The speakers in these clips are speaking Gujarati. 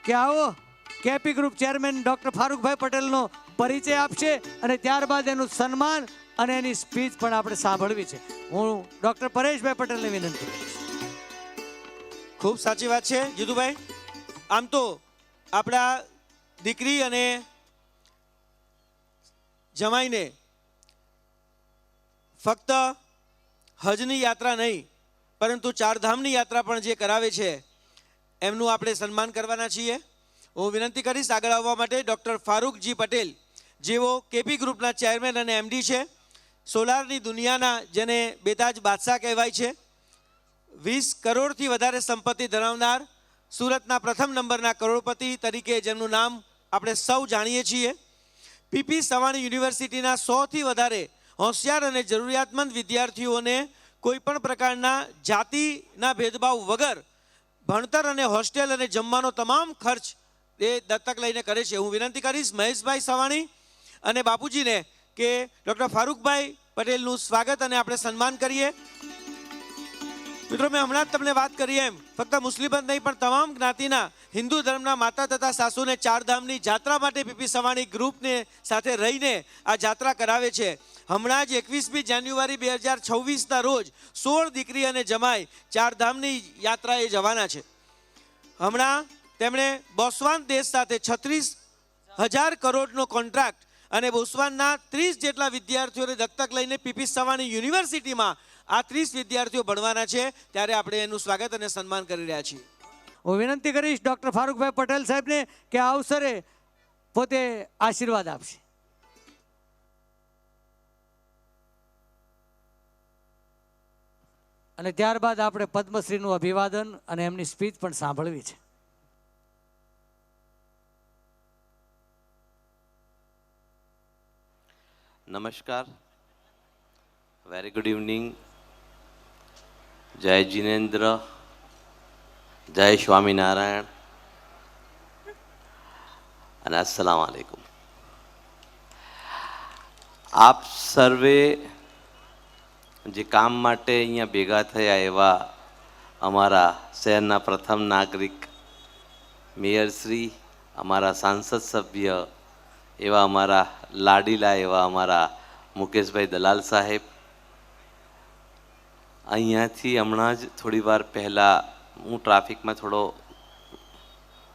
કે આવો કેપી ગ્રુપ ચેરમેન ડોક્ટર ફારૂકભાઈ પટેલનો પરિચય આપશે અને ત્યારબાદ એનું સન્માન અને એની સ્પીચ પણ આપણે સાંભળવી છે. હું ડોક્ટર પરેશભાઈ પટેલને વિનંતી કરીશ. ખૂબ સાચી વાત છે જીતુભાઈ. આમ તો આપણા દીકરી અને જમાઈને ફક્ત હજની યાત્રા નહીં પરંતુ ચારધામની યાત્રા પણ જે કરાવે છે એમનું આપણે સન્માન કરવાના છીએ. હું વિનંતી કરીશ આગળ આવવા માટે ડૉક્ટર ફારૂકજી પટેલ, જેઓ કેપી ગ્રુપના ચેરમેન અને એમડી છે. સોલારની દુનિયાના જેને બેતાજ બાદશાહ કહેવાય છે, 20 કરોડથી વધારે સંપત્તિ ધરાવનાર સુરતના પ્રથમ નંબરના કરોડપતિ તરીકે જેમનું નામ આપણે સૌ જાણીએ છીએ. પીપી સવાણી યુનિવર્સિટીના 100થી વધારે હોશિયાર અને જરૂરિયાતમંદ વિદ્યાર્થીઓને કોઈ પણ પ્રકારના જાતિના ભેદભાવ વગર ભણતર અને હોસ્ટેલ અને જમવાનો તમામ ખર્ચ એ દત્તક લઈને કરે છે. હું વિનંતી કરીશ મહેશભાઈ સવાણી અને બાપુજીને કે ડૉક્ટર ફારૂકભાઈ પટેલનું સ્વાગત અને આપણે સન્માન કરીએ. મિત્રો, મેં હમણાં જ તમને વાત કરી એમ ફક્ત મુસ્લિમ જ નહીં પણ તમામ જ્ઞાતિના હિન્દુ ધર્મના માતા તથા સાસુને ચારધામની જાત્રા માટે પીપી સવાણી ગ્રુપને સાથે રહીને આ જાત્રા કરાવે છે. હમણાં જ 21મી જાન્યુઆરી 2026ના રોજ 16 દીકરી અને જમાઈ ચારધામની યાત્રાએ જવાના છે. હમણાં તેમણે બોસ્વાન દેશ સાથે 36,000 કરોડનો કોન્ટ્રાક્ટ અને બોસ્વાનના 30 જેટલા વિદ્યાર્થીઓને દત્તક લઈને પીપી સવાણી યુનિવર્સિટીમાં આ 30 વિદ્યાર્થીઓ ભણવાના છે. ત્યારે આપણે એનું સ્વાગત અને સન્માન કરી રહ્યા છીએ. હું વિનંતી કરીશ ડોક્ટર ફારૂકભાઈ પટેલ સાહેબને કે આ અવસરે પોતે આશીર્વાદ આપશે. અને ત્યારબાદ આપણે પદ્મશ્રીનું અભિવાદન અને એમની સ્પીચ પણ સાંભળવી છે. નમસ્કાર, વેરી ગુડ ઇવનિંગ. જય જીનેન્દ્ર, જય સ્વામિનારાયણ અને અસ્સલામ વાલેકુમ. આપ સર્વે જે કામ માટે અહીંયા ભેગા થયા એવા અમારા શહેરના પ્રથમ નાગરિક મેયરશ્રી, અમારા સાંસદ સભ્ય એવા અમારા લાડીલા એવા અમારા મુકેશભાઈ દલાલ સાહેબ, અહીંયાથી હમણાં જ થોડી વાર પહેલાં હું ટ્રાફિકમાં થોડો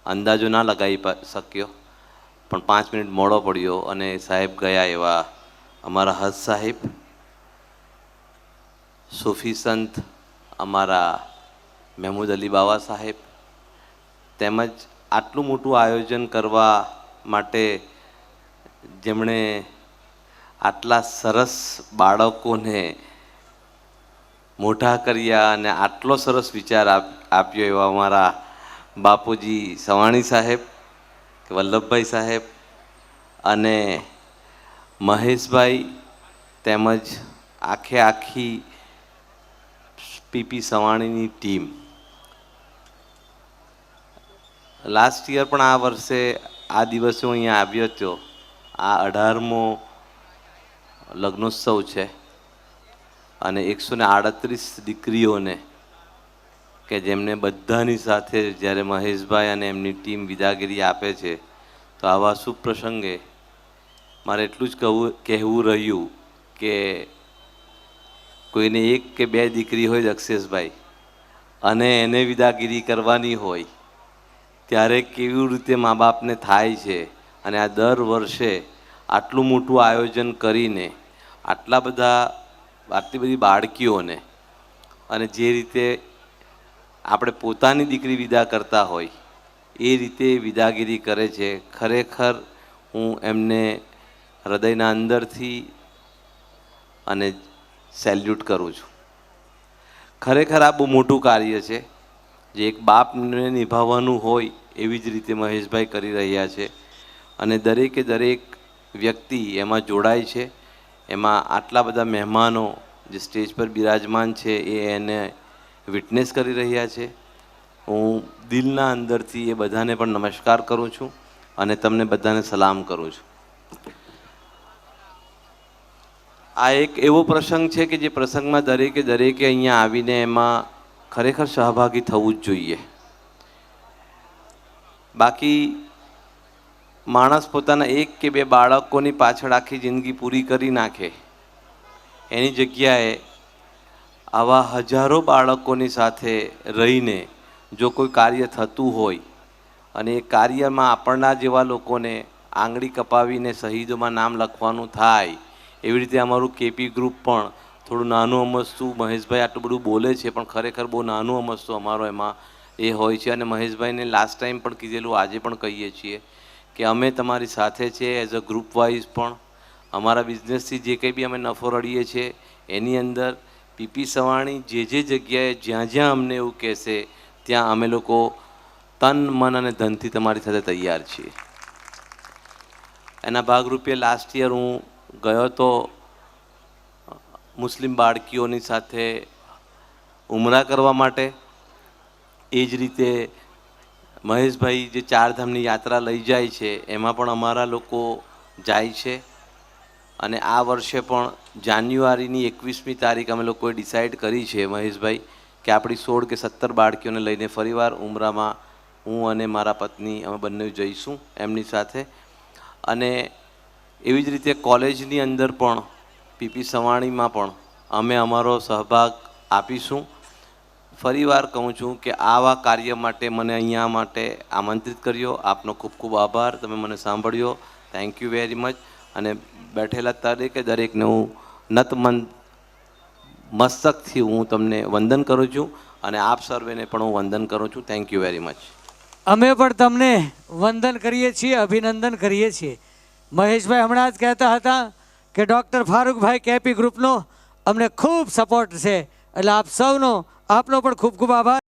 અંદાજો ના લગાવી શક્યો પણ 5 મિનિટ મોડો પડ્યો અને સાહેબ ગયા એવા અમારા હજ સાહેબ, સૂફી સંત અમારા મહેમૂદ અલી બાવા સાહેબ, તેમજ આટલું મોટું આયોજન કરવા માટે જેમણે આટલા સરસ બાળકોને મોટા કર્યા અને આટલો સરસ વિચાર આપ્યો એવા અમારા બાપુજી સવાણી સાહેબ, વલ્લભભાઈ સાહેબ અને મહેશભાઈ, તેમજ આખી પીપી સવાણીની ટીમ. લાસ્ટ યર પણ આ વર્ષે આ દિવસે હું અહીંયા આવ્યો હતો. આ 18મો લગ્નોત્સવ છે અને 138 દીકરીઓને કે જેમને બધાની સાથે જ્યારે મહેશભાઈ અને એમની ટીમ વિદાગીરી આપે છે, તો આવા શુભ પ્રસંગે મારે એટલું જ કહેવું રહ્યું કે કોઈને 1 કે 2 દીકરી હોય દક્ષેશભાઈ અને એને વિદાગીરી કરવાની હોય ત્યારે કેવી રીતે મા બાપને થાય છે. અને આ દર વર્ષે આટલું મોટું આયોજન કરીને આટલી બધી બાળકીઓને અને જે રીતે આપણે પોતાની દીકરી વિદા કરતા હોય એ રીતે વિદાગીરી કરે છે. ખરેખર હું એમને હૃદયના અંદરથી અને સેલ્યુટ કરું છું. ખરેખર આ બહુ મોટું કાર્ય છે જે એક બાપને નિભાવવાનું હોય એવી જ રીતે મહેશભાઈ કરી રહ્યા છે અને દરેકે દરેક વ્યક્તિ એમાં જોડાય છે. એમાં આટલા બધા મહેમાનો જે સ્ટેજ પર બિરાજમાન છે એ એને વિટનેસ કરી રહ્યા છે. હું દિલના અંદરથી એ બધાને પણ નમસ્કાર કરું છું અને તમને બધાને સલામ કરું છું. આ એક એવો પ્રસંગ છે કે જે પ્રસંગમાં દરેકે અહીંયા આવીને એમાં ખરેખર સહભાગી થવું જ જોઈએ. બાકી માણસ પોતાના એક કે બે બાળકોની પાછળ આખી જિંદગી પૂરી કરી નાખે એની જગ્યાએ આવા હજારો બાળકોની સાથે રહીને જો કોઈ કાર્ય થતું હોય અને એ કાર્યમાં આપણના જેવા લોકોને આંગળી કપાવીને શહીદોમાં નામ લખવાનું થાય, એવી રીતે અમારું કેપી ગ્રુપ પણ થોડું નાનું અમસ્તું, મહેશભાઈ આટલું બધું બોલે છે પણ ખરેખર બહુ નાનું અમસ્તું અમારો એમાં એ હોય છે. અને મહેશભાઈને લાસ્ટ ટાઈમ પણ કીધેલું, આજે પણ કહીએ છીએ કે અમે તમારી સાથે છે. એઝ અ ગ્રુપ વાઇઝ પણ અમારા બિઝનેસથી જે કંઈ બી અમે નફો રડીએ છીએ એની અંદર પીપી સવાણી જે જગ્યાએ જ્યાં જ્યાં અમને એવું કહેશે ત્યાં અમે લોકો તન મન અને ધનથી તમારી સાથે તૈયાર છીએ. એના ભાગરૂપે લાસ્ટ યર હું ગયો તો મુસ્લિમ બાળકીઓની સાથે ઉમરા કરવા માટે. એ જ રીતે મહેશભાઈ જે ચારધામની યાત્રા લઈ જાય છે એમાં પણ અમારા લોકો જાય છે. અને આ વર્ષે પણ જાન્યુઆરીની 21મી તારીખ અમે લોકોએ ડિસાઈડ કરી છે મહેશભાઈ કે આપણી 16 કે 17 બાળકીઓને લઈને ફરીવાર ઉમરામાં હું અને મારા પત્ની અમે બંને જઈશું એમની સાથે. અને એવી જ રીતે કોલેજની અંદર પણ પીપી સવાણીમાં પણ અમે અમારો સહભાગ આપીશું. ફરીવાર કહું છું કે આવા કાર્ય માટે મને અહીંયા માટે આમંત્રિત કર્યો. આપનો ખૂબ ખૂબ આભાર. તમે મને સાંભળ્યો. Thank you very much. અને બેઠેલા દરેકને હું મસ્તકથી હું તમને વંદન કરું છું અને આપ સર્વેને પણ હું વંદન કરું છું. Thank you very much. અમે પણ તમને વંદન કરીએ છીએ, અભિનંદન કરીએ છીએ. મહેશભાઈ હમણાં જ કહેતા હતા કે ડૉક્ટર ફારૂકભાઈ કેપી ગ્રુપનો અમને ખૂબ સપોર્ટ છે, એટલે આપ સૌનો, આપનો પણ ખૂબ ખૂબ આભાર.